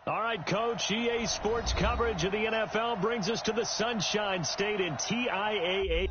All right, Coach, EA Sports coverage of the NFL brings us to the Sunshine State in TIAA.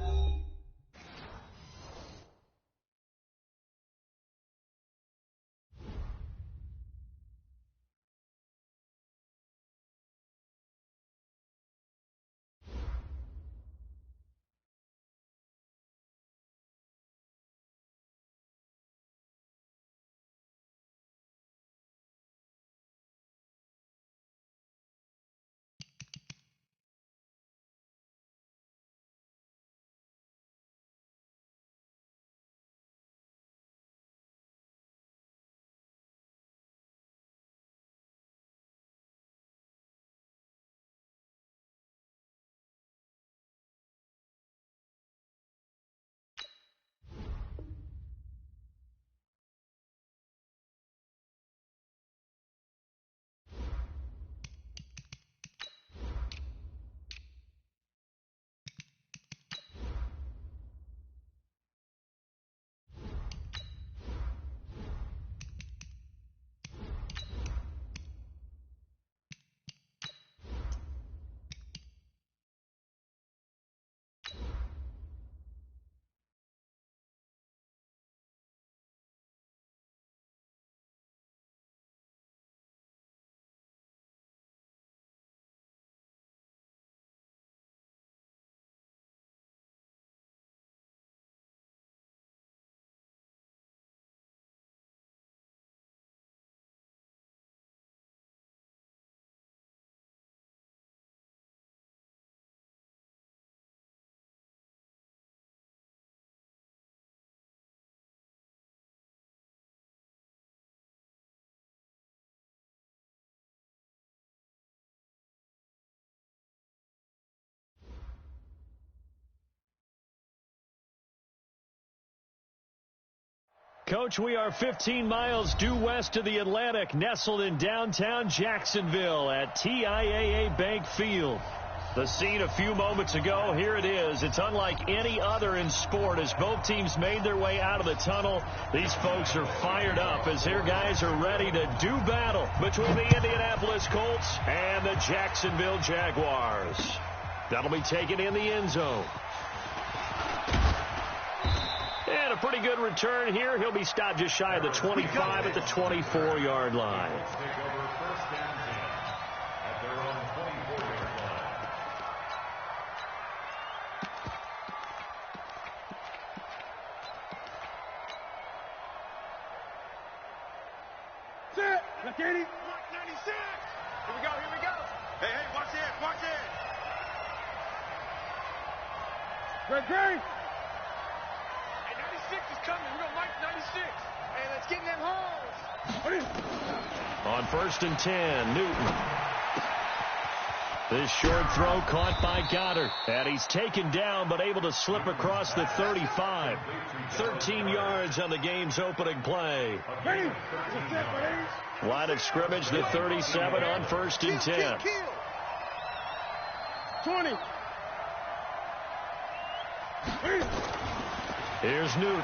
Coach, we are 15 miles due west of the Atlantic, nestled in downtown Jacksonville at TIAA Bank Field. The scene a few moments ago, here it is. It's unlike any other in sport as both teams made their way out of the tunnel. These folks are fired up as their guys are ready to do battle between the Indianapolis Colts and the Jacksonville Jaguars. That'll be taken in the end zone. And a pretty good return here. He'll be stopped just shy of the 25 at the 24-yard line. Set. Look at it. 96. Here we go. Here we go. Hey, watch it. Watch it. Great. 96 is coming. We're going to march 96. Hey, let's get in them holes. On 1st and 10, Newton. This short throw caught by Goddard. And he's taken down but able to slip across the 35. 13 yards on the game's opening play. Line of scrimmage, the 37 on 1st and 10. 20. Here's Newton.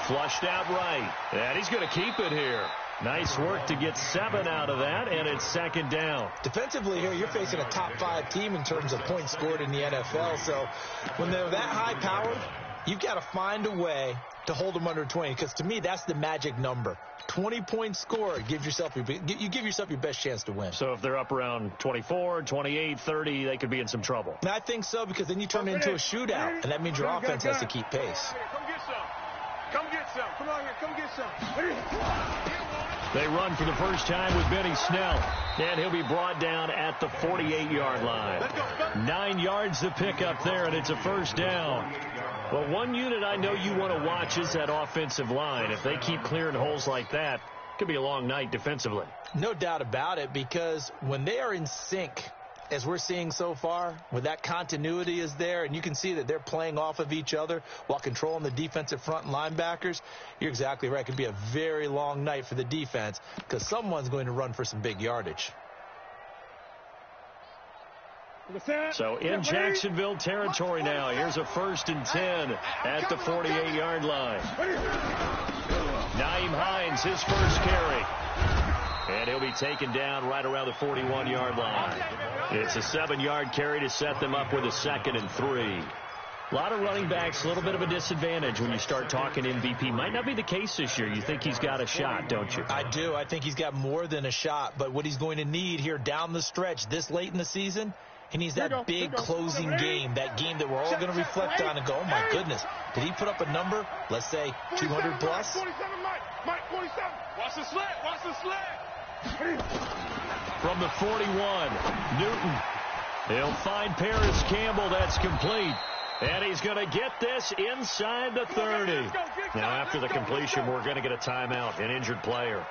Flushed out right. And he's going to keep it here. Nice work to get 7 out of that, and it's 2nd down. Defensively here, you're facing a top-5 team in terms of points scored in the NFL. So when they're that high-powered, you've got to find a way to hold them under 20, because to me, that's the magic number. 20 points scored, you give yourself your best chance to win. So if they're up around 24, 28, 30, they could be in some trouble. And I think so, because then you turn it into a shootout, and that means your offense has to keep pace. Come get some. Come get some. Come on here. Come get some. They run for the first time with Benny Snell, and he'll be brought down at the 48-yard line. 9 yards to pick up there, and it's a 1st down. Well, one unit I know you want to watch is that offensive line. If they keep clearing holes like that, it could be a long night defensively. No doubt about it, because when they are in sync, as we're seeing so far, when that continuity is there, and you can see that they're playing off of each other while controlling the defensive front and linebackers, you're exactly right. It could be a very long night for the defense, because someone's going to run for some big yardage. So in Jacksonville territory now. Here's a 1st and 10 at the 48-yard line. Nyheim Hines, his first carry. And he'll be taken down right around the 41-yard line. It's a 7-yard carry to set them up with a 2nd and 3. A lot of running backs, a little bit of a disadvantage when you start talking MVP. Might not be the case this year. You think he's got a shot, don't you? I do. I think he's got more than a shot. But what he's going to need here down the stretch this late in the season, he needs that big closing game, that game that we're all going to reflect on and go, oh, my goodness, did he put up a number, let's say, 200 plus? 47, Mike, 47. Watch the slant, watch the slant. From the 41, Newton. He'll find Paris Campbell. That's complete. And he's going to get this inside the 30. Now, after the completion, we're going to get a timeout, an injured player.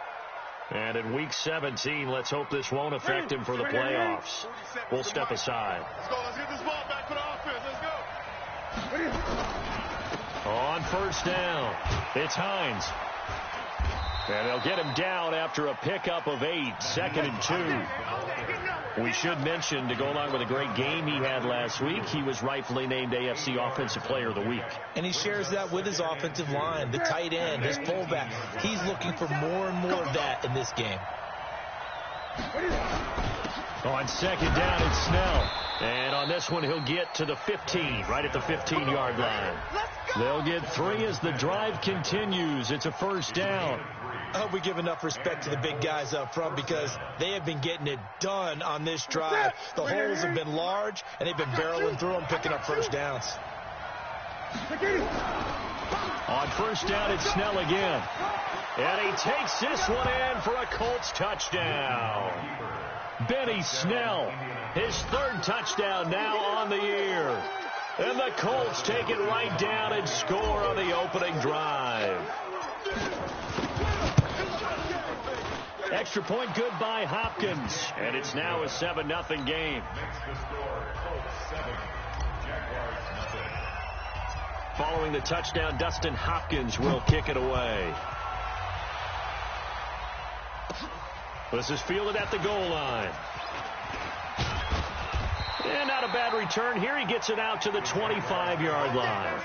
And in Week 17, let's hope this won't affect him for the playoffs. We'll step aside. Let's go. Let's get this ball back for the offense. Let's go. On first down, it's Hines. And they'll get him down after a pickup of 8, 2nd and 2. We should mention, to go along with a great game he had last week, he was rightfully named AFC Offensive Player of the Week. And he shares that with his offensive line, the tight end, his fullback. He's looking for more and more of that in this game. On 2nd down, it's Snell. And on this one, he'll get to the 15, right at the 15-yard line. They'll get 3 as the drive continues. It's a first down. I hope we give enough respect to the big guys up front because they have been getting it done on this drive. The holes have been large, and they've been barreling through them, picking up first downs. On first down, it's Snell again. And he takes this one in for a Colts touchdown. Benny Snell, his 3rd touchdown now on the year. And the Colts take it right down and score on the opening drive. Extra point good by Hopkins. And it's now a 7-0 game. Following the touchdown, Dustin Hopkins will kick it away. This is fielded at the goal line. And not a bad return here. He gets it out to the 25-yard line.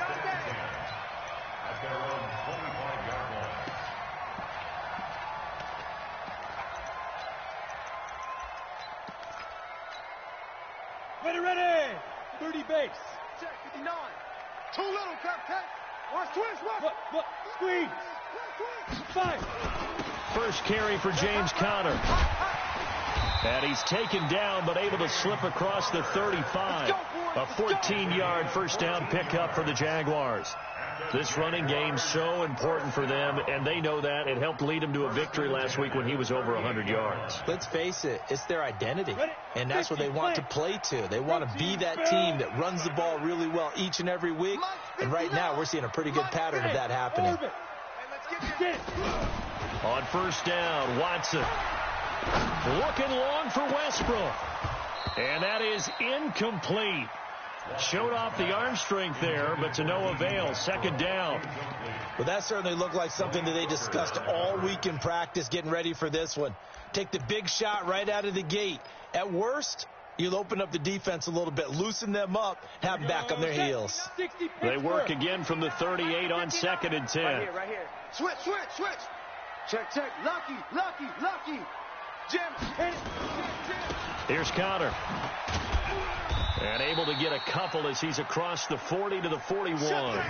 Ready. 30 base. Check 59. Too little, Captain. Watch twist. Look. Squeeze. 5. First carry for James Conner. And he's taken down, but able to slip across the 35. A 14-yard first down pickup for the Jaguars. This running game so important for them, and they know that. It helped lead him to a victory last week when he was over 100 yards. Let's face it, it's their identity, and that's what they want to play to. They want to be that team that runs the ball really well each and every week, and right now we're seeing a pretty good pattern of that happening. On first down, Watson. Looking long for Westbrook. And that is incomplete. Showed off the arm strength there, but to no avail. 2nd down. Well, that certainly looked like something that they discussed all week in practice getting ready for this one. Take the big shot right out of the gate. At worst, you'll open up the defense a little bit, loosen them up, have them back on their heels. They work again from the 38 on 2nd and 10. Right here. Switch. Check. Lucky. Jim. Here's Conner. And able to get a couple as he's across the 40 to the 41.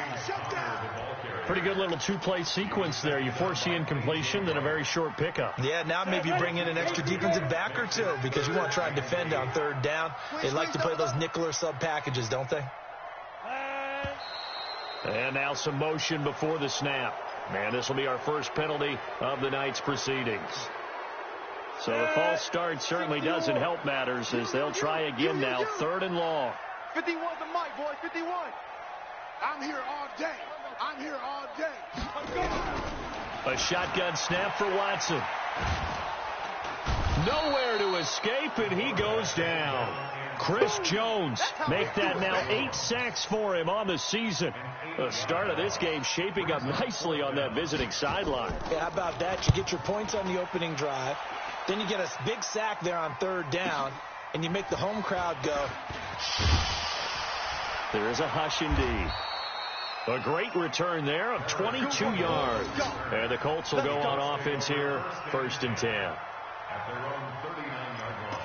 Pretty good little 2-play sequence there. You force the incompletion, then a very short pickup. Yeah, now maybe you bring in an extra defensive back or two because you want to try and defend on 3rd down. They like to play those nickel or sub packages, don't they? And now some motion before the snap. Man, this will be our first penalty of the night's proceedings. So the false start certainly doesn't help matters as they'll try again now. 3rd and long. 51 the mic, boy. 51. I'm here all day. A shotgun snap for Watson. Nowhere to escape, and he goes down. Chris Jones make that now 8 sacks for him on the season. The start of this game shaping up nicely on that visiting sideline. Yeah, how about that? You get your points on the opening drive. Then you get a big sack there on 3rd down, and you make the home crowd go. There is a hush indeed. A great return there of 22 yards. And the Colts will go on offense here, 1st and 10. at their own 39-yard line.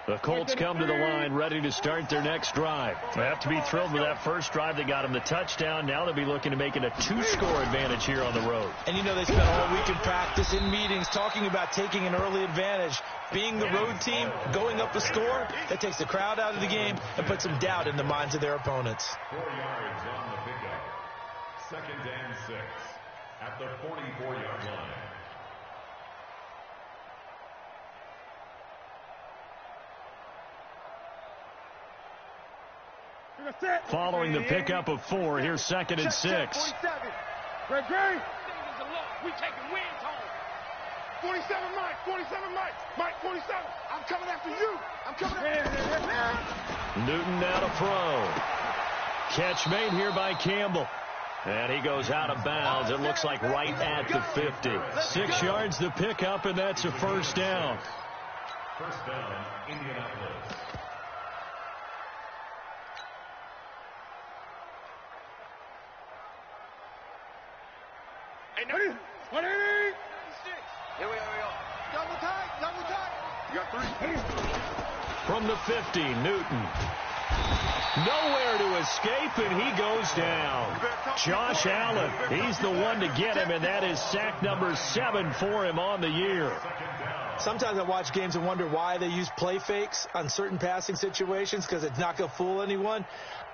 The Colts come to the line ready to start their next drive. They have to be thrilled with that first drive. They got them the touchdown. Now they'll be looking to make it a 2-score advantage here on the road. And you know they spent all week in practice, in meetings, talking about taking an early advantage. Being the road team, going up a score, that takes the crowd out of the game and puts some doubt in the minds of their opponents. 4 yards on the pickup. 2nd and 6 at the 44-yard line. Following the pickup of 4, here's 2nd and 6. Greg. We taking wins home. 47, Mike. 47, Mike. Mike, 47. I'm coming after you. I'm coming after you. Newton now to throw. Catch made here by Campbell. And he goes out of bounds. It looks like right at the 50. 6 yards the pickup, and that's a first down. First down, Indianapolis. Here we go. Double tight. You got 3. From the 50, Newton. Nowhere to escape, and he goes down. Josh Allen, he's the one to get him, and that is sack number 7 for him on the year. Sometimes I watch games and wonder why they use play fakes on certain passing situations, because it's not going to fool anyone.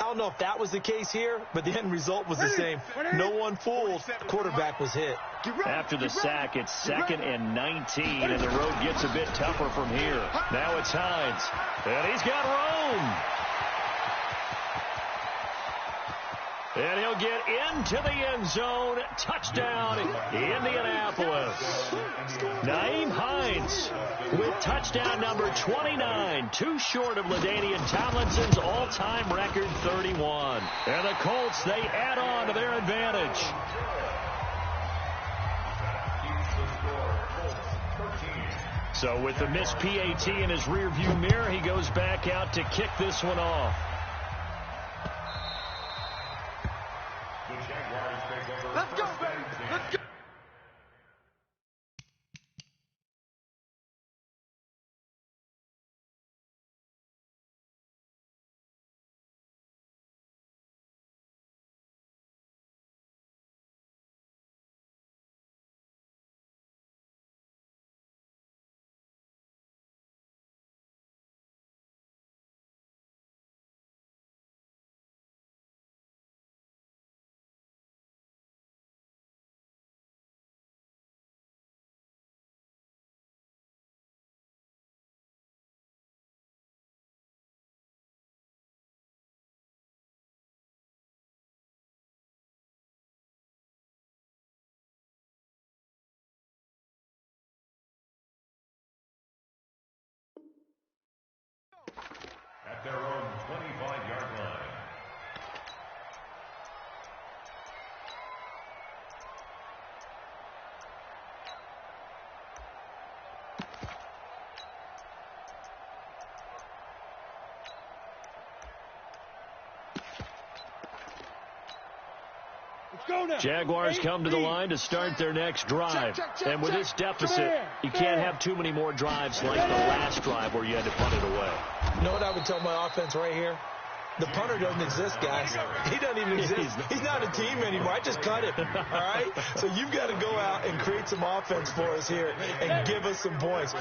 I don't know if that was the case here, but the end result was the same. No one fooled. The quarterback was hit. After the sack, it's 2nd and 19, and the road gets a bit tougher from here. Now it's Hines, and he's got room. And he'll get into the end zone. Touchdown, Indianapolis. Nyheim Hines with touchdown number 29. Too short of LaDainian Tomlinson's all-time record 31. And the Colts, they add on to their advantage. So with the missed PAT in his rearview mirror, he goes back out to kick this one off. Let's go, baby. Let's go. At their own 25-yard line. Jaguars come to the line to start their next drive. And with this deficit, you can't have too many more drives like the last drive where you had to punt it away. You know what I would tell my offense right here? The punter doesn't exist, guys. He doesn't even exist. He's not a team anymore. I just cut him, all right? So you've got to go out and create some offense for us here and give us some points.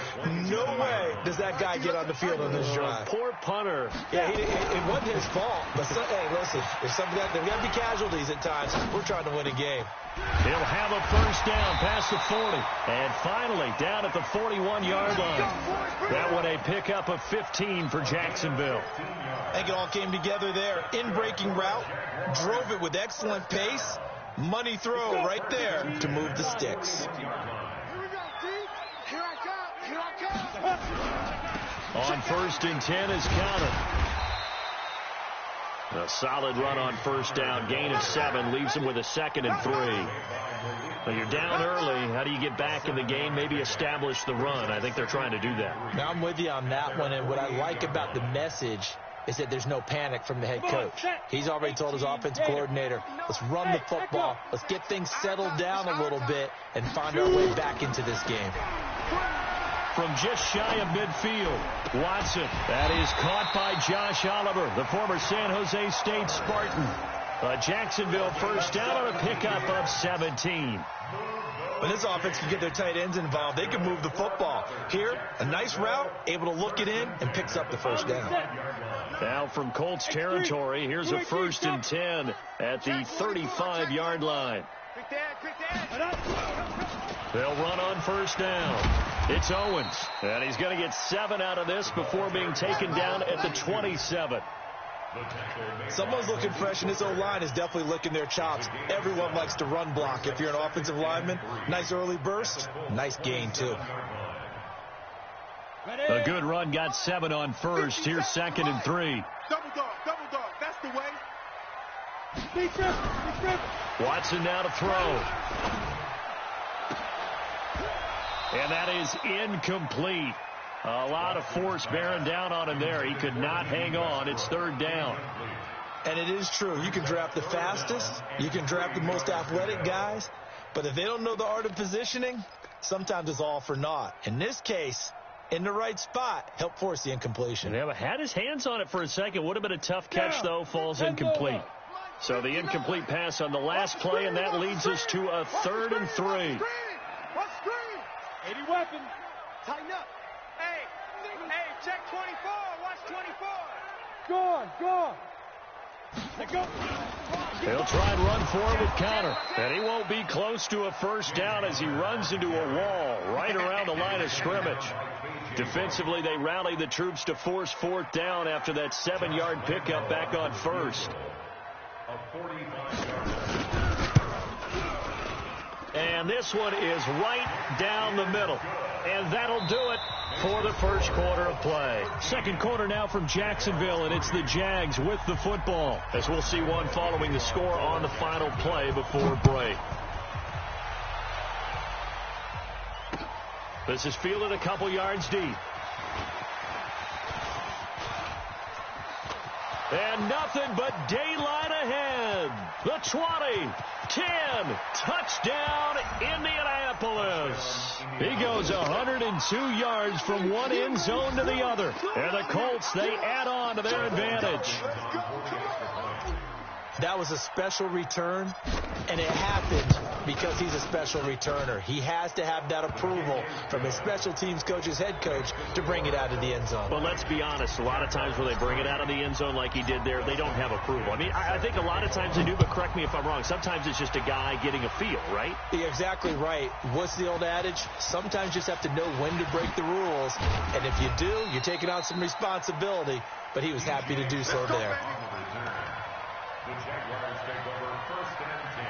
No way does that guy get on the field on this drive. Poor punter. Yeah, it wasn't his fault. But, hey, listen, there's got to be casualties at times. We're trying to win a game. He'll have a first down past the 40. And finally, down at the 41-yard line. That one a pickup of 15 for Jacksonville. I think it all came together there. In-breaking route, drove it with excellent pace. Money throw right there to move the sticks. Here we go, D. Here I come. On 1st and 10 is counted. A solid run on first down. Gain of 7 leaves him with a 2nd and 3. Now you're down early. How do you get back in the game? Maybe establish the run. I think they're trying to do that. Now I'm with you on that one. And what I like about the message is that there's no panic from the head coach. He's already told his offensive coordinator, let's run the football, let's get things settled down a little bit, and find our way back into this game. From just shy of midfield, Watson. That is caught by Josh Oliver, the former San Jose State Spartan. A Jacksonville first down on a pickup of 17. When this offense can get their tight ends involved, they can move the football. Here, a nice route, able to look it in, and picks up the first down. Now from Colts territory, here's a 1st and 10 at the 35-yard line. They'll run on first down. It's Owens, and he's going to get 7 out of this before being taken down at the 27. Someone's looking fresh, and this O-line is definitely licking their chops. Everyone likes to run block. If you're an offensive lineman, nice early burst, nice gain, too. A good run got 7 on first. Here's 2nd and 3. Double dog, that's the way. Watson now to throw. And that is incomplete. A lot of force bearing down on him there. He could not hang on. It's 3rd down. And it is true. You can draft the fastest. You can draft the most athletic guys. But if they don't know the art of positioning, sometimes it's all for naught. In this case, in the right spot, help force the incompletion. Yeah, but had his hands on it for a second. Would have been a tough catch, though. Falls incomplete. So the incomplete pass on the last play, and that leads us to a 3rd and 3. 80 weapon. Tighten up. Hey, check 24. Watch 24. Go on. Let go. He'll try and run forward with Connor. And he won't be close to a first down as he runs into a wall right around the line of scrimmage. Defensively, they rally the troops to force 4th down after that 7-yard pickup back on first. And this one is right down the middle. And that'll do it for the first quarter of play. Second quarter now from Jacksonville, and it's the Jags with the football, as we'll see one following the score on the final play before break. This is fielded a couple yards deep. And nothing but daylight ahead. The 20, 10, touchdown Indianapolis. He goes 102 yards from one end zone to the other. And the Colts, they add on to their advantage. That was a special return, and it happened because he's a special returner. He has to have that approval from his special teams coach's head coach to bring it out of the end zone. But let's be honest, a lot of times when they bring it out of the end zone like he did there, they don't have approval. I mean, I think a lot of times they do, but correct me if I'm wrong. Sometimes it's just a guy getting a feel, right? You're exactly right. What's the old adage? Sometimes you just have to know when to break the rules, and if you do, you're taking on some responsibility, but he was happy to do so there. The Jaguars take over 1st and 10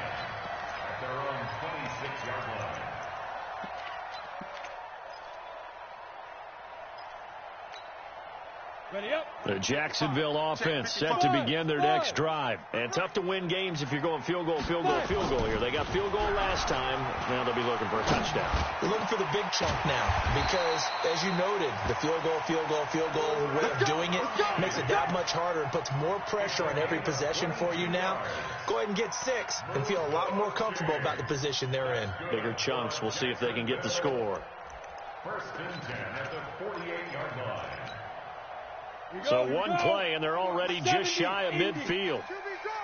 at their own 26-yard line. Ready up. The Jacksonville offense set to begin their next drive. And tough to win games if you're going field goal here. They got field goal last time. Now they'll be looking for a touchdown. They're looking for the big chunk now because, as you noted, the field goal way of doing it makes it that much harder and puts more pressure on every possession for you now. Go ahead and get 6 and feel a lot more comfortable about the position they're in. Bigger chunks. We'll see if they can get the score. 1st and 10 at the 48-yard line. So one play, and they're already just shy of midfield.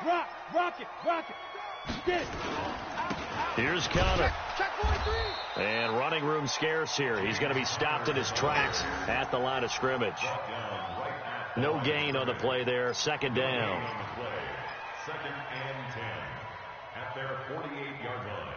Rock it. Get it. Here's Connor. And running room scarce here. He's going to be stopped in his tracks at the line of scrimmage. No gain on the play there. 2nd down. 2nd and 10 at their 48-yard line.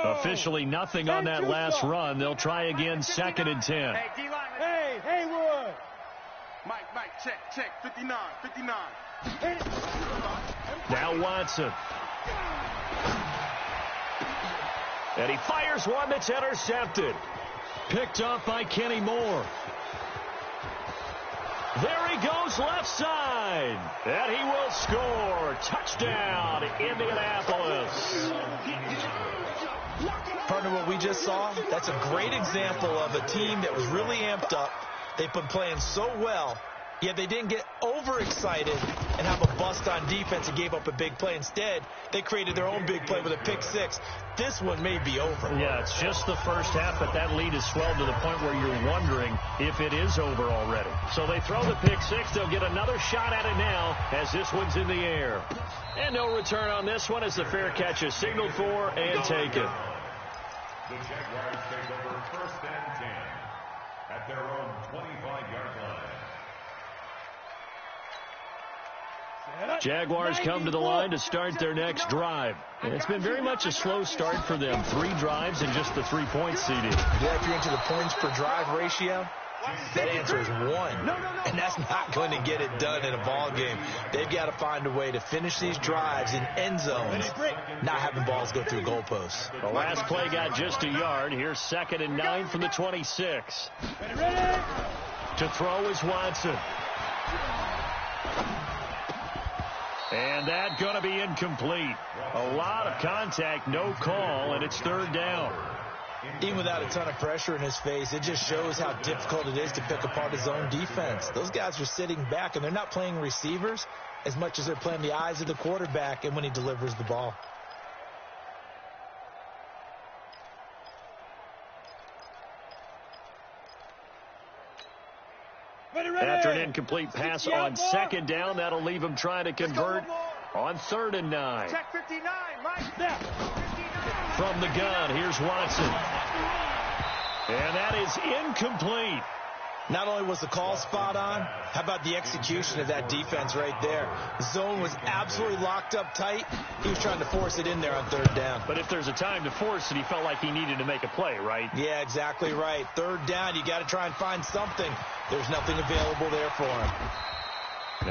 Officially nothing on that last run. They'll try again 2nd and 10. Hey, Haywood. Mike, check. 59. Now Watson. And he fires one that's intercepted. Picked up by Kenny Moore. There he goes goes left side. And he will score. Touchdown, Indianapolis. Partner, what we just saw, that's a great example of a team that was really amped up. They've been playing so well, yet they didn't get overexcited and have a bust on defense and gave up a big play. Instead, they created their own big play with a pick six. This one may be over. Yeah, it's just the first half, but that lead has swelled to the point where you're wondering if it is over already. So they throw the pick six. They'll get another shot at it now as this one's in the air. And no return on this one as the fair catch is signaled for and taken. The Jaguars take over 1st and 10 at their own 25-yard line. Jaguars come to the line to start their next drive. And it's been very much a slow start for them. 3 drives and just the 3 points CD. Yeah, if you're into the points per drive ratio, that answer is 1. And that's not going to get it done in a ball game. They've got to find a way to finish these drives in end zones, not having balls go through goalposts. The last play got just a yard. Here's 2nd and 9 from the 26. To throw is Watson. And that's going to be incomplete. A lot of contact, no call, and it's 3rd down. Even without a ton of pressure in his face, it just shows how difficult it is to pick apart his own defense. Those guys are sitting back, and they're not playing receivers as much as they're playing the eyes of the quarterback and when he delivers the ball. After an incomplete pass on 2nd down, that'll leave him trying to convert on 3rd and 9. Check 59, right there. From the gun, here's Watson. And that is incomplete. Not only was the call spot on, how about the execution of that defense right there? The zone was absolutely locked up tight. He was trying to force it in there on 3rd down. But if there's a time to force it, he felt like he needed to make a play, right? Yeah, exactly right. 3rd down, you got to try and find something. There's nothing available there for him.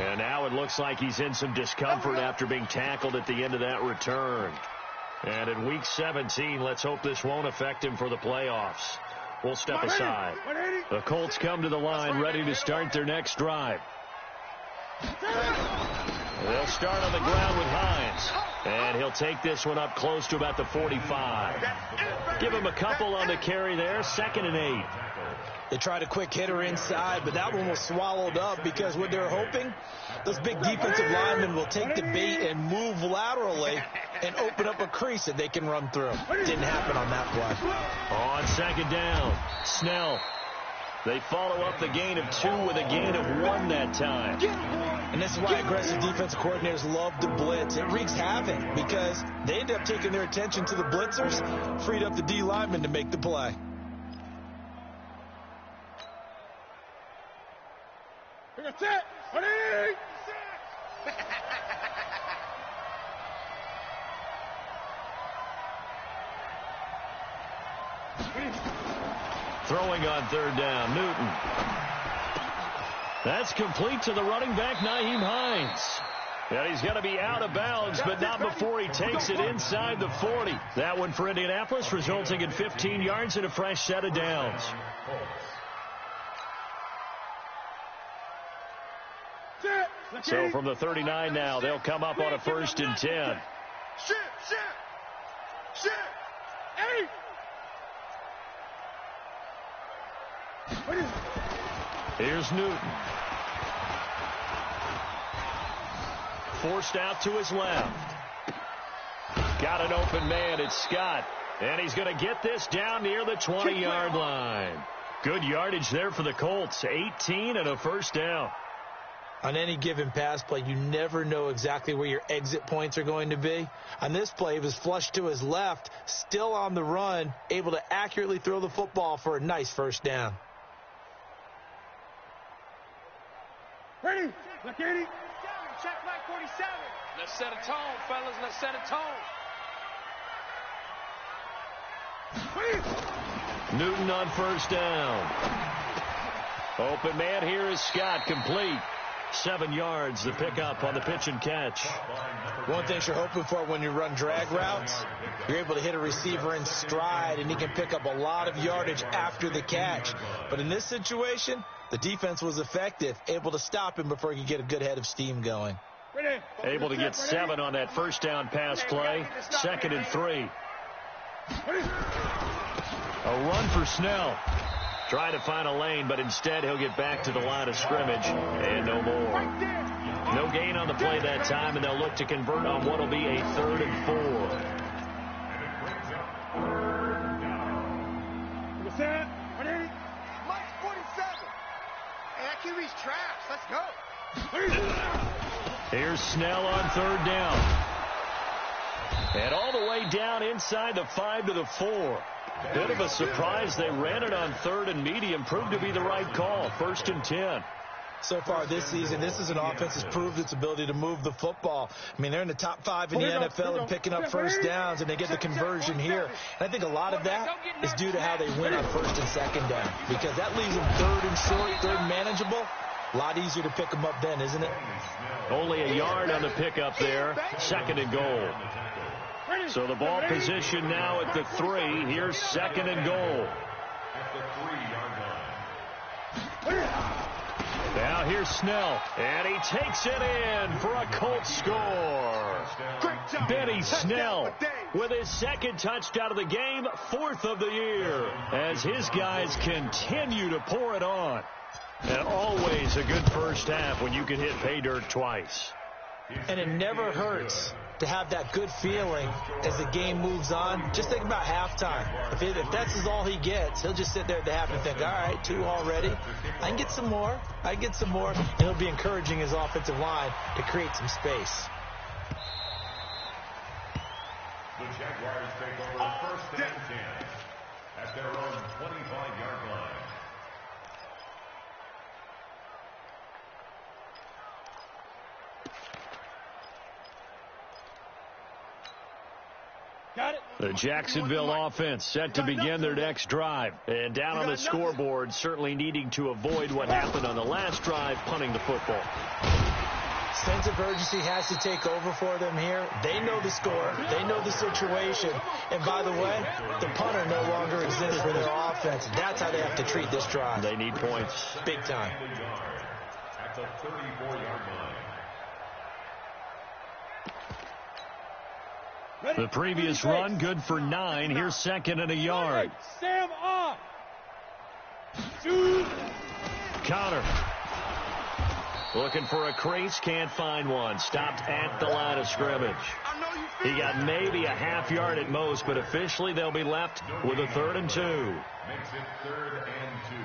And now it looks like he's in some discomfort after being tackled at the end of that return. And in Week 17, let's hope this won't affect him for the playoffs. We'll step aside. The Colts come to the line ready to start their next drive. They'll start on the ground with Hines. And he'll take this one up close to about the 45. Give him a couple on the carry there. 2nd and 8. They tried a quick hitter inside, but that one was swallowed up because what they're hoping, those big defensive linemen will take the bait and move laterally and open up a crease that they can run through. Didn't happen on that play. On 2nd down, Snell. They follow up the gain of 2 with a gain of 1 that time. And this is why aggressive defensive coordinators love to blitz. It wreaks havoc because they end up taking their attention to the blitzers, freed up the D linemen to make the play. That's it. Ready? Throwing on 3rd down, Newton. That's complete to the running back, Nyheim Hines. And he's going to be out of bounds, but not before he takes it inside the 40. That one for Indianapolis, resulting in 15 yards and a fresh set of downs. So from the 39 now, they'll come up on a 1st and 10. Shit. Hey. Here's Newton. Forced out to his left. Got an open man. It's Scott. And he's going to get this down near the 20-yard line. Good yardage there for the Colts. 18 and a 1st down. On any given pass play, you never know exactly where your exit points are going to be. On this play, he was flushed to his left, still on the run, able to accurately throw the football for a nice 1st down. Ready? Look, Eddie. Check flag 47. Let's set a tone, fellas. Let's set a tone. Newton on 1st down. Open man here is Scott, complete. 7 yards, the pickup on the pitch and catch. One thing you're hoping for when you run drag routes, you're able to hit a receiver in stride, and he can pick up a lot of yardage after the catch. But in this situation, the defense was effective, able to stop him before he could get a good head of steam going. Able to get 7 on that first down pass play. 2nd and 3. A run for Snell. Trying to find a lane, but instead he'll get back to the line of scrimmage and no more. No gain on the play that time, and they'll look to convert on what will be a 3rd and 4. Mike 47. Hey, that QB's traps. Let's go. Here's Snell on 3rd down. And all the way down inside the 5 to the 4. Bit of a surprise. They ran it on 3rd and medium. Proved to be the right call. 1st and 10. So far this season, this is an offense that's proved its ability to move the football. I mean, they're in the top 5 in the NFL and picking up first downs, and they get the conversion here. And I think a lot of that is due to how they win on 1st and 2nd down, because that leaves them 3rd and short, 3rd manageable. A lot easier to pick them up then, isn't it? Only a yard on the pickup there. 2nd and goal. So the ball position now at the 3. Here's 2nd and goal. At the 3-yard line. Now here's Snell, and he takes it in for a Colts score. Benny Snell with his 2nd touchdown of the game, 4th of the year, as his guys continue to pour it on. And always a good first half when you can hit pay dirt twice. And it never hurts to have that good feeling as the game moves on. Just think about halftime. If that's all he gets, he'll just sit there at the half and think, all right, 2 already. I can get some more. I can get some more. And he'll be encouraging his offensive line to create some space. The Jaguars take over 1st and 10 at their own 25-yard line. The Jacksonville offense set to begin their next drive. And down on the scoreboard, certainly needing to avoid what happened on the last drive, punting the football. Sense of urgency has to take over for them here. They know the score. They know the situation. And by the way, the punter no longer exists for their offense. That's how they have to treat this drive. They need points. Big time. At the 34-yard line. The previous run, good for 9. Here's 2nd and a yard. Sam off. Counter. Looking for a crease, can't find one. Stopped at the line of scrimmage. He got maybe a half yard at most, but officially they'll be left with a 3rd and 2. Makes it 3rd and 2.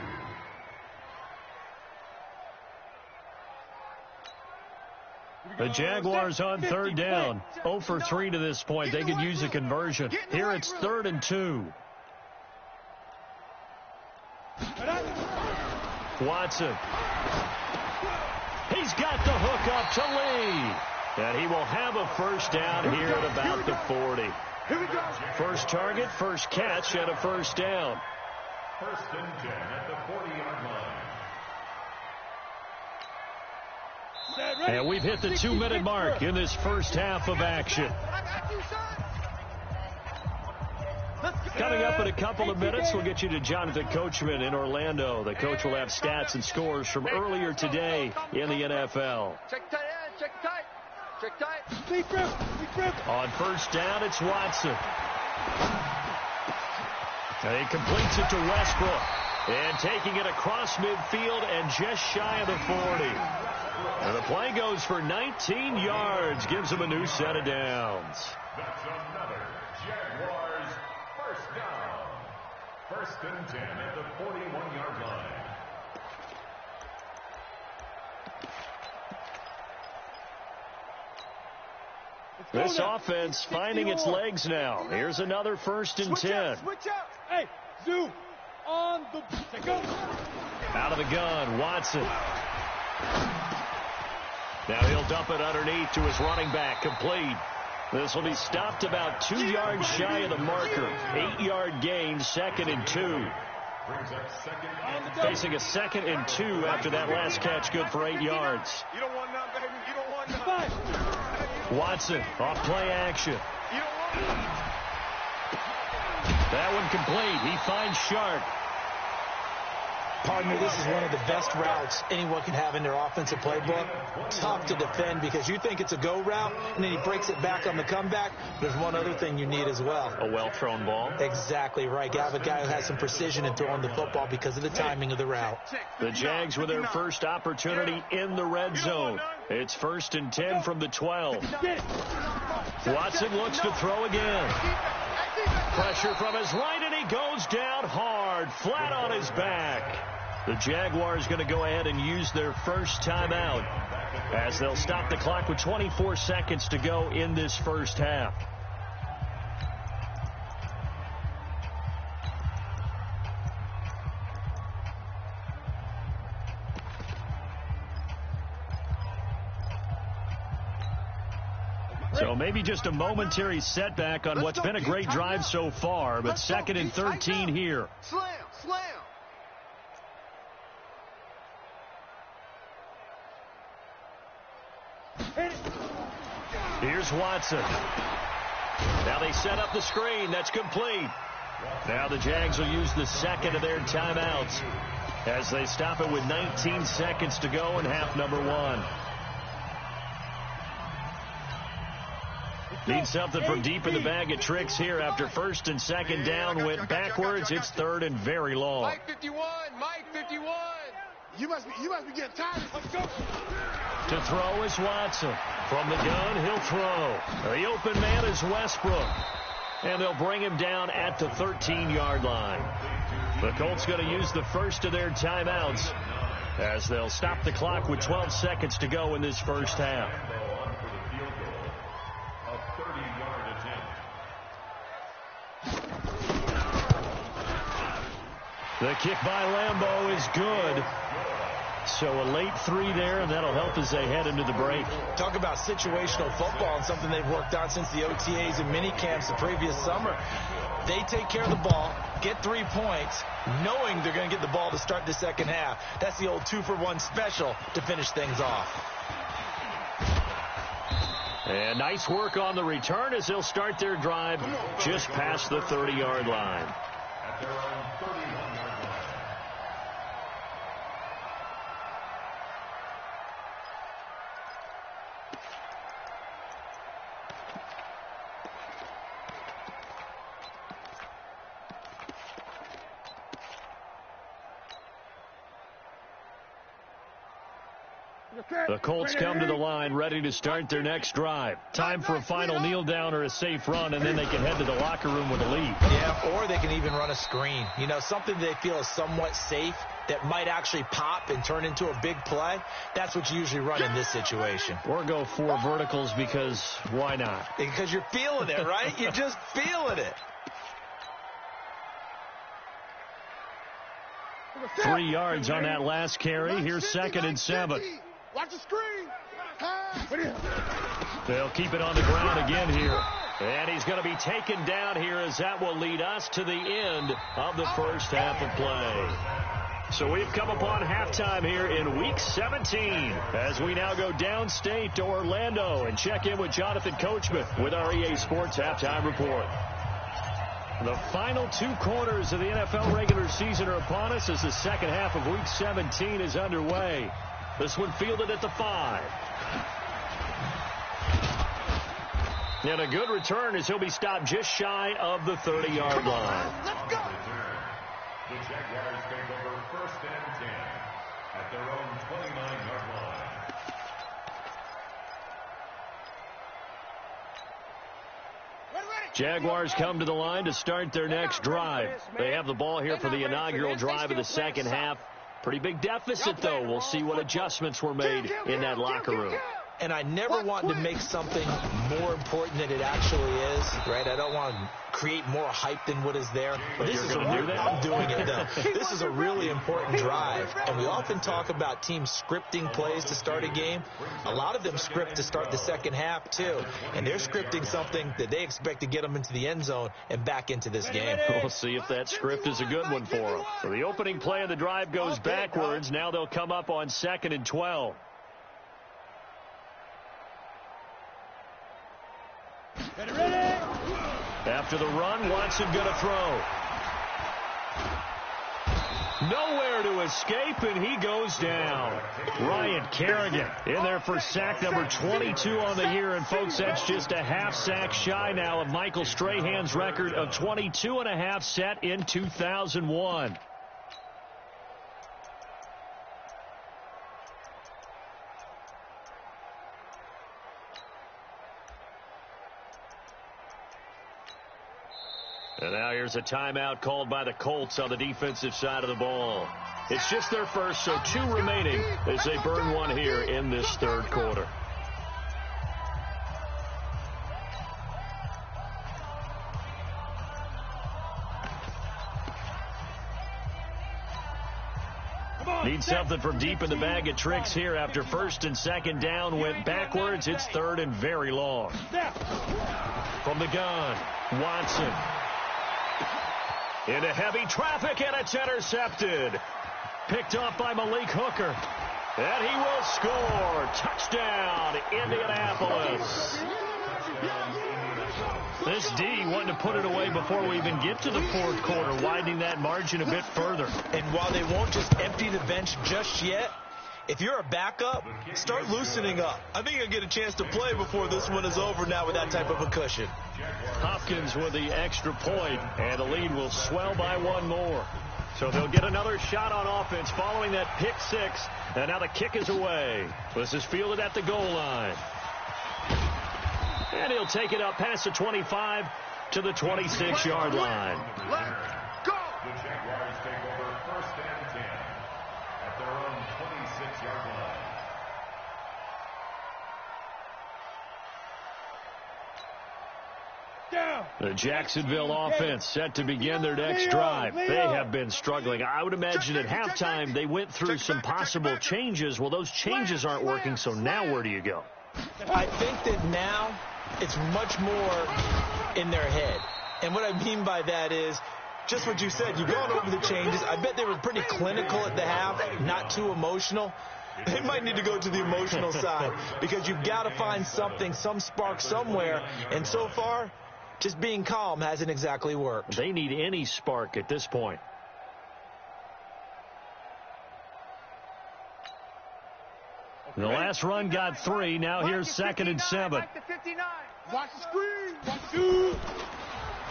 The Jaguars on 3rd down. 0 for 3 to this point. They could use a conversion. Here it's 3rd and 2. Watson. He's got the hook up to Lee. And he will have a first down here at about the 40. First target, first catch, and a first down. 1st and 10 at the 40-yard line. And we've hit the 2-minute mark in this first half of action. Coming up in a couple of minutes, we'll get you to Jonathan Coachman in Orlando. The coach will have stats and scores from earlier today in the NFL. Check tight end. Check tight. Check tight. On first down, it's Watson. And he completes it to Westbrook. And taking it across midfield and just shy of the 40. And the play goes for 19 yards. Gives him a new set of downs. That's another Jaguars first down. 1st and 10 at the 41-yard line. This offense finding its legs now. Here's another 1st and 10. Switch out. Hey, zoom on the go. Out of the gun, Watson. Now he'll dump it underneath to his running back, complete. This will be stopped about 2 yards shy of the marker. 8-yard gain, 2nd and 2. Brings up second. Facing a 2nd and 2 after that last catch, good for 8 yards. You don't want none, baby. You don't want none. Watson off play action. You don't want none. That one complete. He finds Sharp. Partner, this is one of the best routes anyone can have in their offensive playbook. Tough to defend because you think it's a go route, and then he breaks it back on the comeback. There's one other thing you need as well. A well-thrown ball. Exactly right. You have a guy who has some precision in throwing the football because of the timing of the route. The Jags with their first opportunity in the red zone. It's 1st and 10 from the 12. Watson looks to throw again. Pressure from his right, and he goes down hard, flat on his back. The Jaguars going to go ahead and use their first timeout as they'll stop the clock with 24 seconds to go in this first half. So maybe just a momentary setback on what's been a great drive so far, but 2nd and 13 here. Slam, slam. Here's Watson. Now they set up the screen. That's complete. Now the Jags will use the 2nd of their timeouts as they stop it with 19 seconds to go in half number 1. Need something from deep in the bag of tricks here after 1st and 2nd down went backwards. It's 3rd and very long. Mike 51. Mike 51. You must be getting tired. Let's go. To throw is Watson. From the gun, he'll throw. The open man is Westbrook. And they'll bring him down at the 13-yard line. The Colts going to use the first of their timeouts as they'll stop the clock with 12 seconds to go in this first half. The kick by Lambeau is good. So a late 3 there, and that'll help as they head into the break. Talk about situational football and something they've worked on since the OTAs and mini camps the previous summer. They take care of the ball, get 3 points, knowing they're going to get the ball to start the second half. That's the old 2-for-1 special to finish things off. And nice work on the return as they'll start their drive just past the 30-yard line. At their own 31-yard line. The Colts come to the line ready to start their next drive. Time for a final kneel down or a safe run, and then they can head to the locker room with a lead. Yeah, or they can even run a screen. You know, something they feel is somewhat safe that might actually pop and turn into a big play. That's what you usually run in this situation. Or go 4 verticals because why not? Because you're feeling it, right? You're just feeling it. 3 yards on that last carry. Here's 2nd and 7. Watch the screen. They'll keep it on the ground again here. And he's going to be taken down here as that will lead us to the end of the first half of play. So we've come upon halftime here in Week 17 as we now go downstate to Orlando and check in with Jonathan Coachman with our EA Sports Halftime Report. The final 2 quarters of the NFL regular season are upon us as the second half of Week 17 is underway. This one fielded at the 5. And a good return as he'll be stopped just shy of the 30-yard line. Let's go. The Jaguars take over 1st and 10 at their own 29-yard line. Jaguars come to the line to start their next drive. They have the ball here for the inaugural drive of the second half. Pretty big deficit, though. We'll see what adjustments were made in that locker room. And I never want to make something more important than it actually is, right? I don't want to create more hype than what is there. But this is I'm doing it, though. This is a really important drive. And we often talk about teams scripting plays to start a game. A lot of them script to start the second half, too. And they're scripting something that they expect to get them into the end zone and back into this game. We'll see if that script is a good one for them. So the opening play of the drive goes backwards. Now they'll come up on 2nd and 12. After the run, Watson going to throw. Nowhere to escape, and he goes down. Ryan Kerrigan in there for sack number 22 on the year. And, folks, that's just a half sack shy now of Michael Strahan's record of 22.5 set in 2001. And now here's a timeout called by the Colts on the defensive side of the ball. It's just their first, so 2 remaining as they burn one here in this third quarter. Need something from deep in the bag of tricks here after 1st and 2nd down went backwards. It's 3rd and very long. From the gun, Watson. Into heavy traffic, and it's intercepted. Picked off by Malik Hooker. And he will score. Touchdown, Indianapolis. This D wanting to put it away before we even get to the fourth quarter, widening that margin a bit further. And while they won't just empty the bench just yet, if you're a backup, start loosening up. I think you'll get a chance to play before this one is over now with that type of a cushion. Hopkins with the extra point, and the lead will swell by 1 more. So they'll get another shot on offense following that pick 6, and now the kick is away. This is fielded at the goal line. And he'll take it up past the 25 to the 26-yard line. Go! The Jaguars take over 1st and 10 at their own 26-yard line. The Jacksonville offense set to begin their next drive. They have been struggling. I would imagine at halftime they went through some possible changes. Well, those changes aren't working, so now where do you go? I think that now it's much more in their head. And what I mean by that is just what you said. You've gone over the changes. I bet they were pretty clinical at the half, not too emotional. They might need to go to the emotional side because you've got to find something, some spark somewhere. And so far, just being calm hasn't exactly worked. They need any spark at this point. The last run got 3. Now here's 2nd and 7. Watch the screen.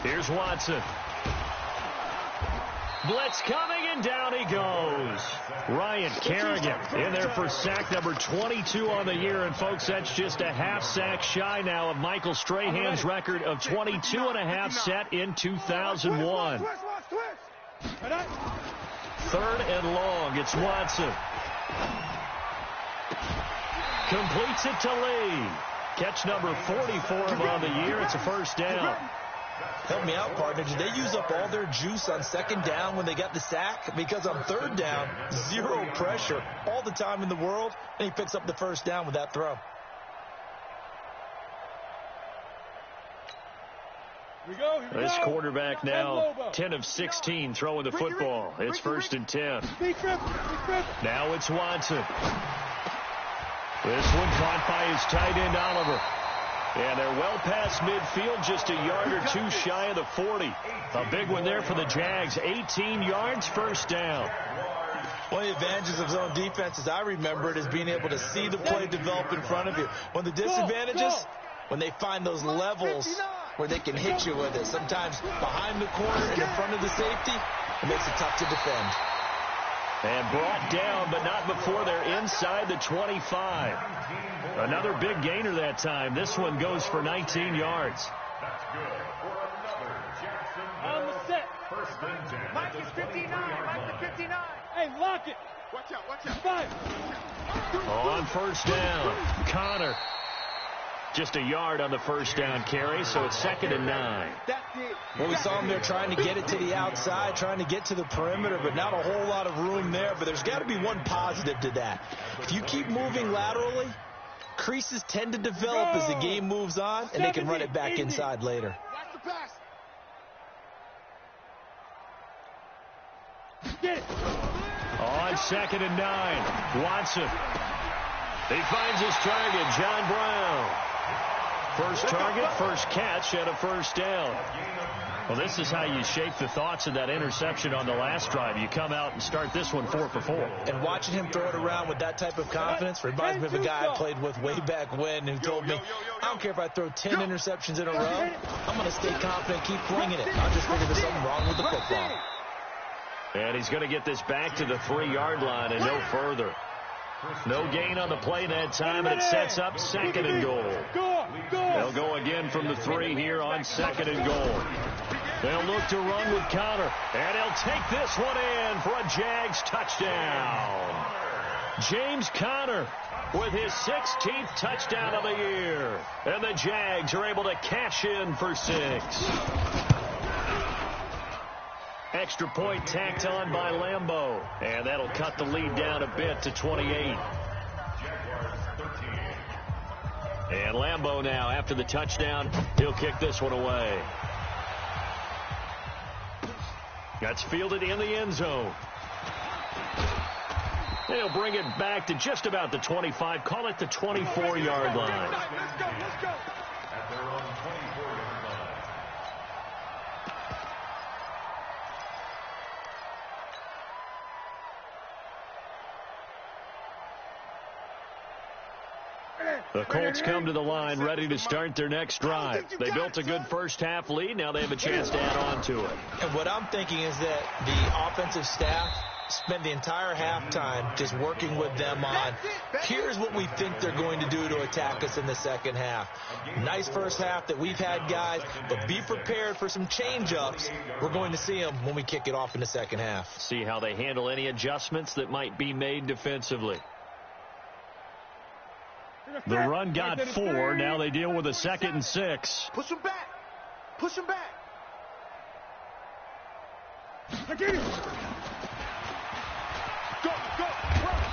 Here's Watson. Blitz coming, and down he goes. Ryan Kerrigan in there for sack number 22 on the year. And, folks, that's just a half sack shy now of Michael Strahan's record of 22.5 set in 2001. 3rd and long. It's Watson. Completes it to Lee. Catch number 40 for him on the year. It's a 1st down. Help me out, partner. Did they use up all their juice on 2nd down when they got the sack? Because on 3rd down, 0 pressure all the time in the world, and he picks up the 1st down with that throw. This quarterback now 10 of 16 throwing the football. It's 1st and 10. Now it's Watson. This one caught by his tight end, Oliver. And they're well past midfield, just a yard or 2 shy of the 40. A big one there for the Jags. 18 yards, 1st down. One of the advantages of zone defense, as I remember it, is being able to see the play develop in front of you. One of the disadvantages, when they find those levels where they can hit you with it. Sometimes behind the corner and in front of the safety, it makes it tough to defend. And brought down, but not before they're inside the 25. Another big gainer that time. This one goes for 19 yards. That's good for another Jacksonville On the set. 1st and 10. Mike is 59. Mike is 59. Hey, lock it. Watch out, watch out. On first down, Connor. Just a yard on the first down carry, so it's 2nd and 9. Well, we saw him there trying to get it to the outside, trying to get to the perimeter, but not a whole lot of room there. But there's got to be one positive to that. If you keep moving laterally, creases tend to develop as the game moves on, and they can run it back inside later. Watch the pass. On 2nd and 9, Watson. He finds his target, John Brown. First target, first catch, and a first down. Well, this is how you shape the thoughts of that interception on the last drive. You come out and start this one 4 for 4. And watching him throw it around with that type of confidence reminds me of a guy I played with way back when who told me, I don't care if I throw 10 interceptions in a row, I'm going to stay confident, keep flinging it. I just figured there's something wrong with the football. And he's going to get this back to the 3-yard line and no further. No gain on the play that time, and it sets up 2nd and goal. They'll go again from the 3 here on 2nd and goal. They'll look to run with Connor, and he'll take this one in for a Jags touchdown. James Conner with his 16th touchdown of the year. And the Jags are able to cash in for 6. Extra point tacked on by Lambeau. And that'll cut the lead down a bit to 28. And Lambeau now, after the touchdown, he'll kick this one away. That's fielded in the end zone. They'll bring it back to just about the 25. Call it the 24-yard line. Let's go, let's go. At their own 24-yard line. The Colts come to the line ready to start their next drive. They built a good first-half lead. Now they have a chance to add on to it. And what I'm thinking is that the offensive staff spent the entire halftime just working with them on, here's what we think they're going to do to attack us in the second half. Nice first half that we've had, guys, but be prepared for some change-ups. We're going to see them when we kick it off in the second half. See how they handle any adjustments that might be made defensively. The run got 4. Now they deal with a 2nd and 6. Push him back. Push him back.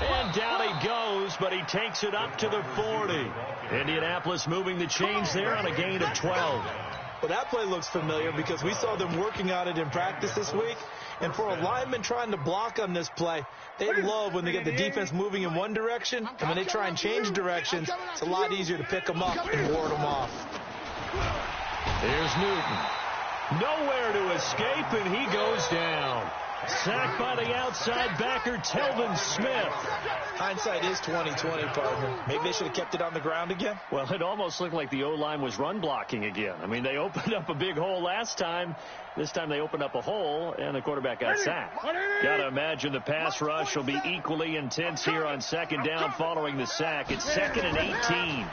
And down he goes, but he takes it up to the 40. Indianapolis moving the chains there on a gain of 12. Well, that play looks familiar because we saw them working on it in practice this week. And for a lineman trying to block on this play, they love when they get the defense moving in one direction. And when they try and change directions, it's a lot easier to pick them up and ward them off. Here's Newton. Nowhere to escape, and he goes down. Sacked by the outside backer, Telvin Smith. Hindsight is 20/20, partner. Maybe they should have kept it on the ground again. Well, it almost looked like the O-line was run blocking again. I mean, they opened up a big hole last time. This time they opened up a hole, and the quarterback got sacked. Got to imagine the pass rush will be equally intense here on 2nd down following the sack. It's 2nd and 18.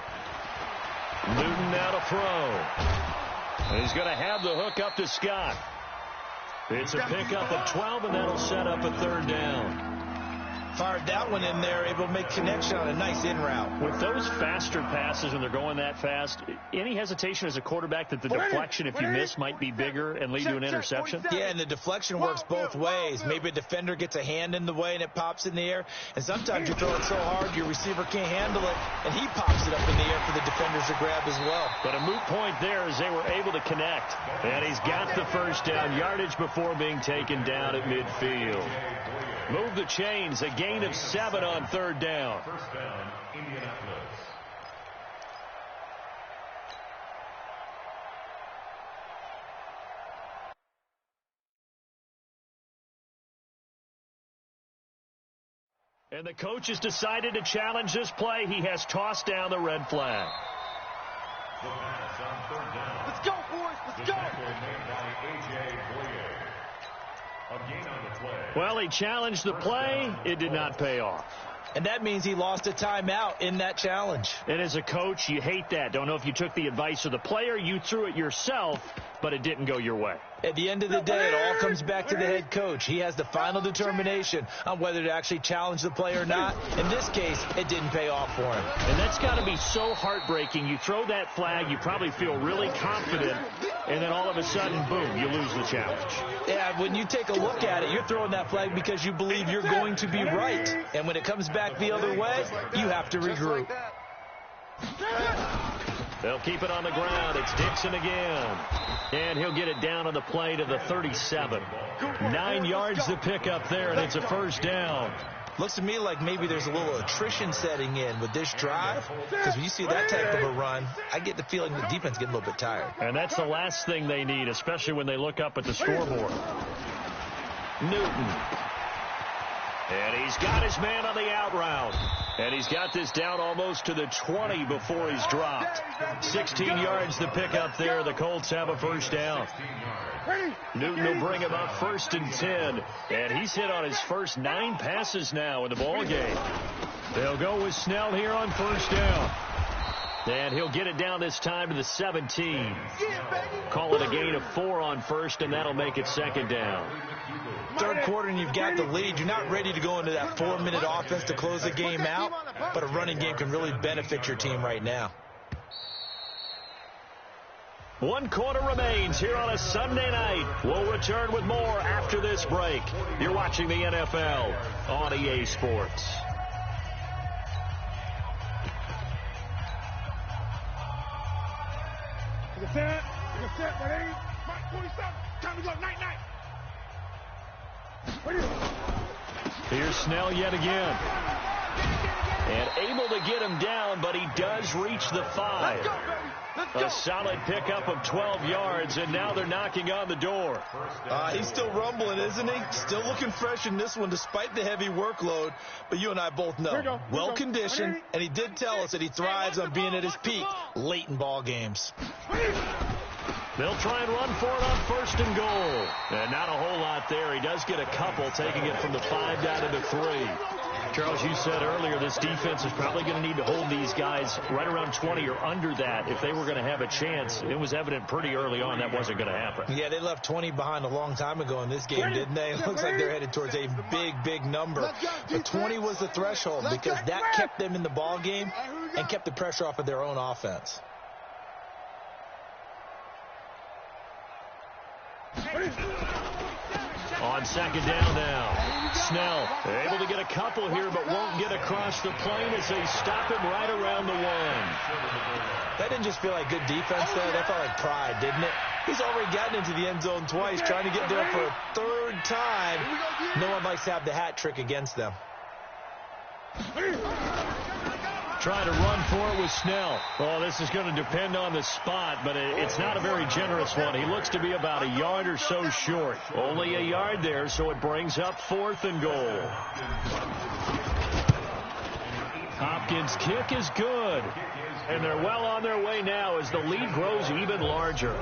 Newton now to throw. And he's going to have the hook up to Scott. It's a pickup of 12, and that'll set up a 3rd down. Fired that one in there, able to make connection on a nice in route. With those faster passes, when they're going that fast, any hesitation as a quarterback that the deflection, if you miss, might be bigger and lead to an interception? Yeah, and the deflection works both ways. Maybe a defender gets a hand in the way and it pops in the air, and sometimes you throw it so hard your receiver can't handle it, and he pops it up in the air for the defenders to grab as well. But a moot point there as they were able to connect. And he's got the first down, yardage before being taken down at midfield. Move the chains, a gain of 7 on 3rd down. First down, Indianapolis. And the coach has decided to challenge this play. He has tossed down the red flag. The pass on 3rd down. Let's go, boys. Let's The go. tackle made by A.J. Boyer. A gain on the play. Well, he challenged the play. It did not pay off. And that means he lost a timeout in that challenge. And as a coach, you hate that. Don't know if you took the advice of the player, you threw it yourself, but it didn't go your way. At the end of the day, it all comes back to the head coach. He has the final determination on whether to actually challenge the play or not. In this case, it didn't pay off for him. And that's got to be so heartbreaking. You throw that flag, you probably feel really confident, and then all of a sudden, boom, you lose the challenge. Yeah, when you take a look at it, you're throwing that flag because you believe you're going to be right. And when it comes back the other way, you have to regroup. They'll keep it on the ground. It's Dixon again. And he'll get it down on the play to the 37. 9 yards to pick up there, and it's a first down. Looks to me like maybe there's a little attrition setting in with this drive, because when you see that type of a run, I get the feeling the defense getting a little bit tired. And that's the last thing they need, especially when they look up at the scoreboard. Newton. And he's got his man on the out route. And he's got this down almost to the 20 before he's dropped. 16 yards to pick up there. The Colts have a first down. Newton will bring him up 1st and 10. And he's hit on his first 9 passes now in the ball game. They'll go with Snell here on first down. And he'll get it down this time to the 17. Call it a gain of 4 on first, and that'll make it 2nd down. Third quarter and you've got the lead. You're not ready to go into that 4-minute offense to close the game out, but a running game can really benefit your team right now. 1 quarter remains here on a Sunday night. We'll return with more after this break. You're watching the NFL on EA Sports. Set, ready? Mike 47. Time to go. Night. Here's Snell yet again. And able to get him down, but he does reach the 5. A solid pickup of 12 yards, and now they're knocking on the door. He's still rumbling, isn't he? Still looking fresh in this one despite the heavy workload. But you and I both know, well-conditioned, and he did tell us that he thrives on being at his peak late in ball games. They'll try and run for it on 1st and goal. And not a whole lot there. He does get a couple, taking it from the 5 down to the 3. Charles, you said earlier this defense is probably going to need to hold these guys right around 20 or under that if they were going to have a chance. It was evident pretty early on that wasn't going to happen. Yeah, they left 20 behind a long time ago in this game, didn't they? It looks like they're headed towards a big number. But 20 was the threshold because that kept them in the ball game and kept the pressure off of their own offense. On 2nd down now. Snell able to get a couple here, but won't get across the plane as they stop him right around the 1. That didn't just feel like good defense there. That felt like pride, didn't it? He's already gotten into the end zone twice, trying to get there for a 3rd time. No one likes to have the hat trick against them. Trying to run for it with Snell. Oh, this is going to depend on the spot, but it's not a very generous one. He looks to be about a yard or so short. Only a yard there, so it brings up 4th and goal. Hopkins' kick is good. And they're well on their way now as the lead grows even larger.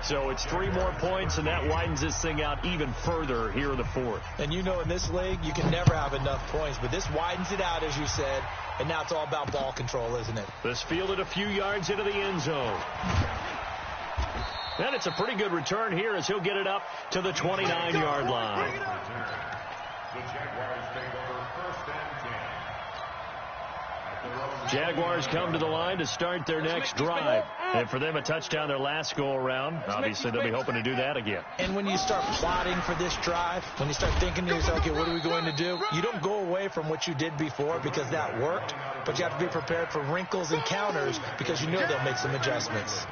So it's 3 more points, and that widens this thing out even further here in the 4th. And you know in this league, you can never have enough points, but this widens it out, as you said, and now it's all about ball control, isn't it? This fielded a few yards into the end zone. And it's a pretty good return here as he'll get it up to the 29-yard line. The Jaguars take over 1st and 10. Jaguars come to the line to start their next drive. And for them, a touchdown their last go-around. Obviously, they'll be hoping to do that again. And when you start plotting for this drive, when you start thinking to yourself, okay, what are we going to do? You don't go away from what you did before because that worked, but you have to be prepared for wrinkles and counters because you know they'll make some adjustments.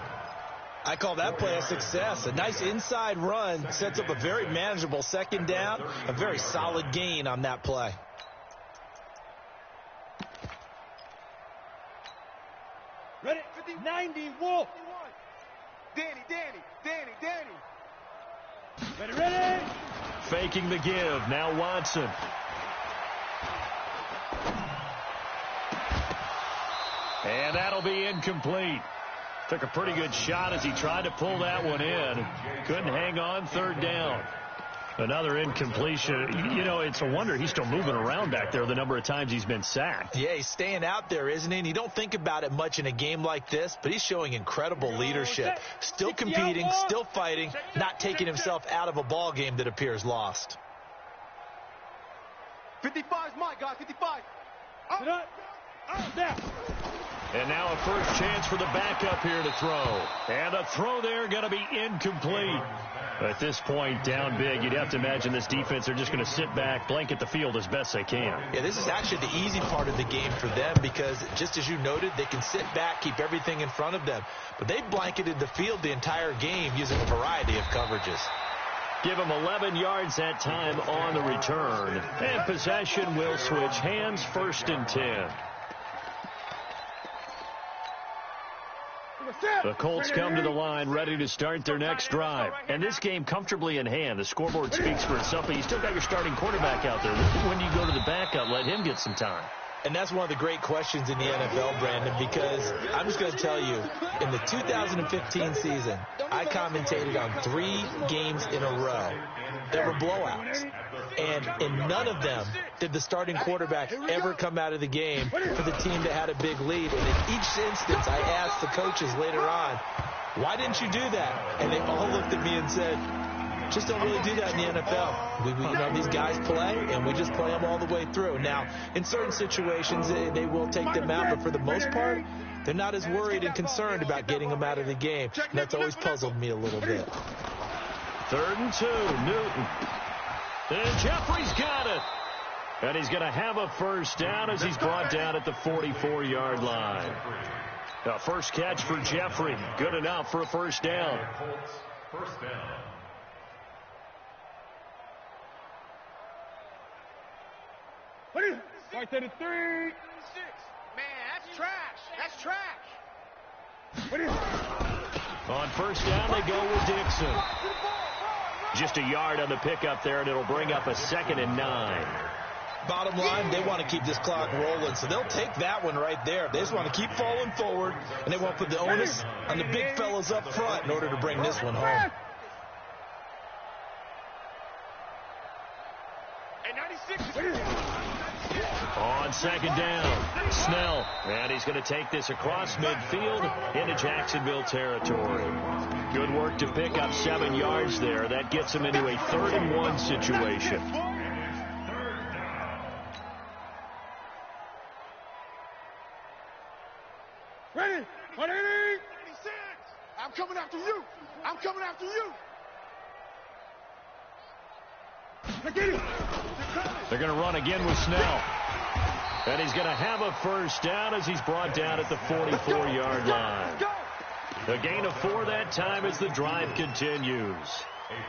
I call that play a success. A nice inside run sets up a very manageable 2nd down, a very solid gain on that play. Ready? 90, Wolf. Danny. Ready? Faking the give. Now Watson. And that'll be incomplete. Took a pretty good shot as he tried to pull that one in. Couldn't hang on 3rd down. Another incompletion. You know, it's a wonder he's still moving around back there the number of times he's been sacked. Yeah, he's staying out there, isn't he? And you don't think about it much in a game like this, but he's showing incredible leadership. Still competing, still fighting, not taking himself out of a ball game that appears lost. 55 is mine, guys. 55. Sit up. Down. And now a first chance for the backup here to throw. And a throw there going to be incomplete. At this point, down big, you'd have to imagine this defense are just going to sit back, blanket the field as best they can. Yeah, this is actually the easy part of the game for them because, just as you noted, they can sit back, keep everything in front of them. But they blanketed the field the entire game using a variety of coverages. Give them 11 yards that time on the return. And possession will switch hands, 1st and 10. The Colts come to the line ready to start their next drive. And this game comfortably in hand. The scoreboard speaks for itself, but you still got your starting quarterback out there. When you go to the backup, let him get some time. And that's one of the great questions in the NFL, Brandon, because I'm just going to tell you, in the 2015 season, I commentated on 3 games in a row that were blowouts. And in none of them did the starting quarterback ever come out of the game for the team that had a big lead. And in each instance, I asked the coaches later on, why didn't you do that? And they all looked at me and said, just don't really do that in the NFL. You know, these guys play, and we just play them all the way through. Now, in certain situations, they will take them out, but for the most part, they're not as worried and concerned about getting them out of the game. And that's always puzzled me a little bit. 3rd and 2, Newton. And Jeffrey's got it. And he's going to have a first down as he's brought down at the 44-yard line. The first catch for Jeffrey. Good enough for a first down. First down. Right to the 3. 36. Man, that's trash. That's trash. On first down, they go with Dixon. Just a yard on the pickup there, and it'll bring up a 2nd and 9. Bottom line, they want to keep this clock rolling, so they'll take that one right there. They just want to keep falling forward, and they want to put the onus on the big fellas up front in order to bring this one home. On 2nd down, Snell. And he's going to take this across midfield into Jacksonville territory. Good work to pick up 7 yards there. That gets him into a 3rd and 1 situation. Ready? 180. I'm coming after you. I'm coming after you. They're going to run again with Snell. And he's going to have a first down as he's brought down at the 44-yard line. A gain of 4 that time as the drive continues.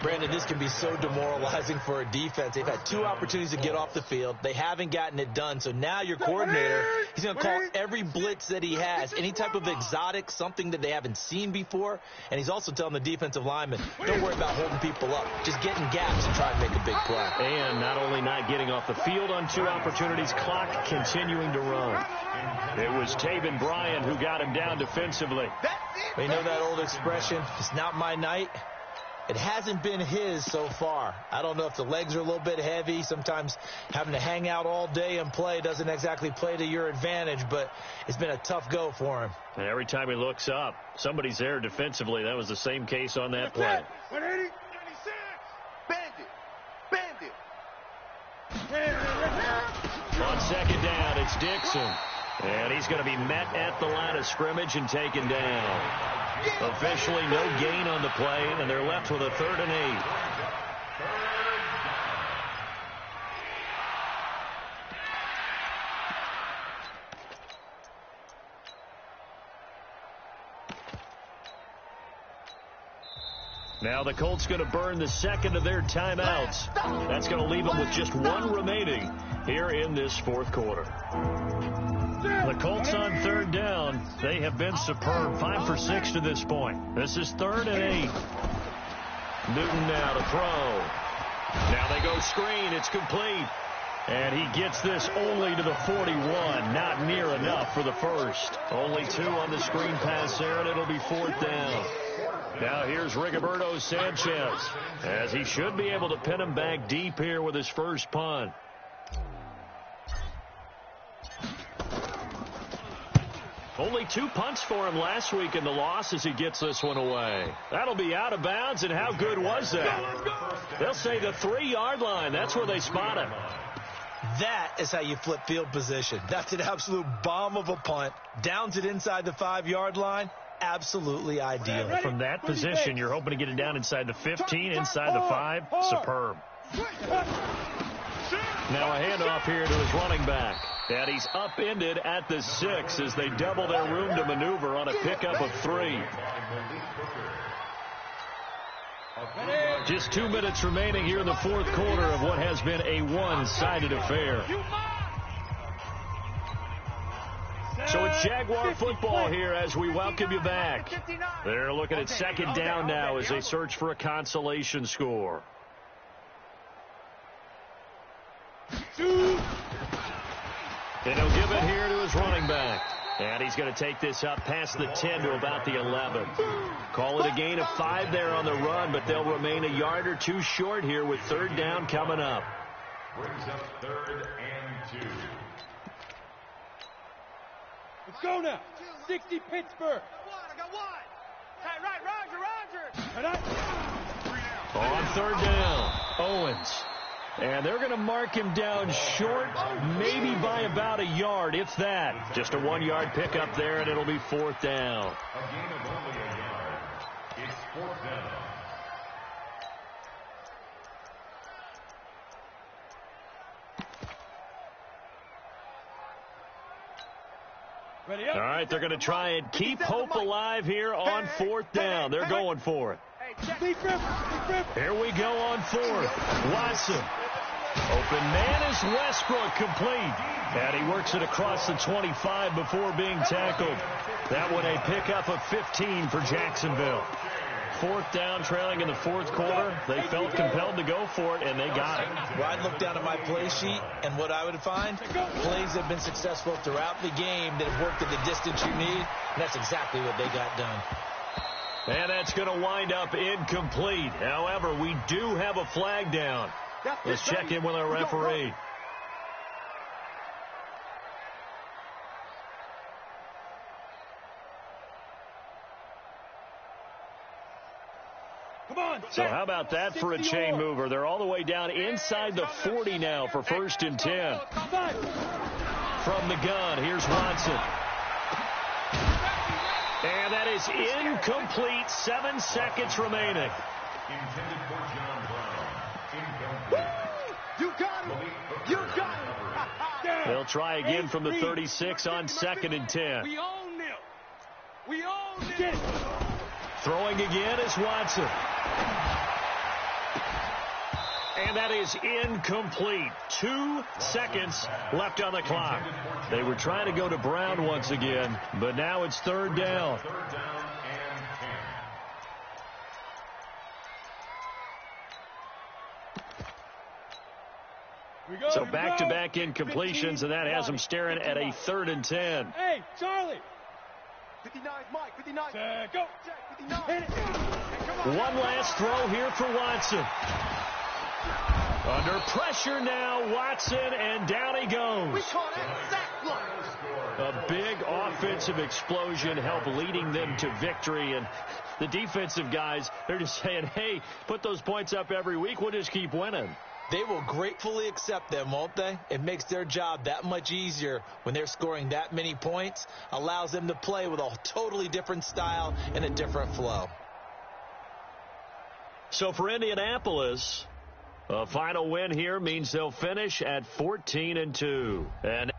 Brandon, this can be so demoralizing for a defense. They've had 2 opportunities to get off the field. They haven't gotten it done. So now your coordinator, he's going to call every blitz that he has, any type of exotic, something that they haven't seen before. And he's also telling the defensive linemen, don't worry about holding people up. Just get in gaps and try to make a big play. And not only not getting off the field on 2 opportunities, clock continuing to run. It was Taven Bryan who got him down defensively. You know that old expression, it's not my night? It hasn't been his so far. I don't know if the legs are a little bit heavy. Sometimes having to hang out all day and play doesn't exactly play to your advantage, but it's been a tough go for him. And every time he looks up, somebody's there defensively. That was the same case on that play. 180. 96. Bandit. On 2nd down, it's Dixon. And he's going to be met at the line of scrimmage and taken down. Officially no gain on the play, and they're left with a 3rd and 8. Now the Colts going to burn the 2nd of their timeouts. That's going to leave them with just 1 remaining here in this 4th quarter. The Colts on 3rd down. They have been superb. 5 for 6 to this point. This is 3rd and 8. Newton now to throw. Now they go screen. It's complete. And he gets this only to the 41. Not near enough for the first. Only 2 on the screen pass there, and it'll be 4th down. Now here's Rigoberto Sanchez, as he should be able to pin him back deep here with his first punt. Only 2 punts for him last week in the loss as he gets this one away. That'll be out of bounds, and how good was that? They'll say the 3-yard line. That's where they spot him. That is how you flip field position. That's an absolute bomb of a punt. Downs it inside the 5-yard line. Absolutely ideal. From that position, you're hoping to get it down inside the 15, inside the 5. Superb. Now a handoff here to his running back. And he's upended at the 6 as they double their room to maneuver on a pickup of 3. Just 2 minutes remaining here in the fourth quarter of what has been a one-sided affair. So it's Jaguar football here as we welcome you back. They're looking at second down now as they search for a consolation score. And he'll give it here to his running back. And he's going to take this up past the 10 to about the 11. Call it a gain of 5 there on the run, but they'll remain a yard or 2 short here with third down coming up. Brings up 3rd and 2. Let's go now. 60 Pittsburgh. I got one. Hey, right, Roger. On third down, Owens. And they're going to mark him down short, maybe by about a yard, if that. Just a 1-yard pickup there, and it'll be 4th down. A gain of only a yard. It's 4th down. All right, they're going to try and keep hope alive here on 4th down. They're going for it. Here we go on 4th. Watson. Open man is Westbrook, complete. And he works it across the 25 before being tackled. That one a pickup of 15 for Jacksonville. 4th down, trailing in the fourth quarter. They felt compelled to go for it, and they got it. Well, I'd look down at my play sheet, and what I would find, plays have been successful throughout the game that have worked at the distance you need, and that's exactly what they got done. And that's going to wind up incomplete. However, we do have a flag down. Let's check in with our referee. So how about that for a chain mover? They're all the way down inside the 40 now for 1st and 10. From the gun, here's Watson. And that is incomplete. 7 seconds remaining. Intended for John Brown. Incomplete. You got it. You got it. They'll try again from the 36 on 2nd and 10. We own them. We own them. Throwing again is Watson. And that is incomplete. 2 seconds left on the clock. They were trying to go to Brown once again, but now it's 3rd down. 3rd down and 10. So back-to-back incompletions, and that has them staring at a 3rd and 10. Hey, Charlie. 59, Mike. 59. Go. 59. One last throw here for Watson. Under pressure now, Watson, and down he goes. We call that sack block. A big offensive explosion helped leading them to victory, and the defensive guys, they're just saying, hey, put those points up every week, we'll just keep winning. They will gratefully accept them, won't they? It makes their job that much easier when they're scoring that many points, allows them to play with a totally different style and a different flow. So for Indianapolis, a final win here means they'll finish at 14-2. And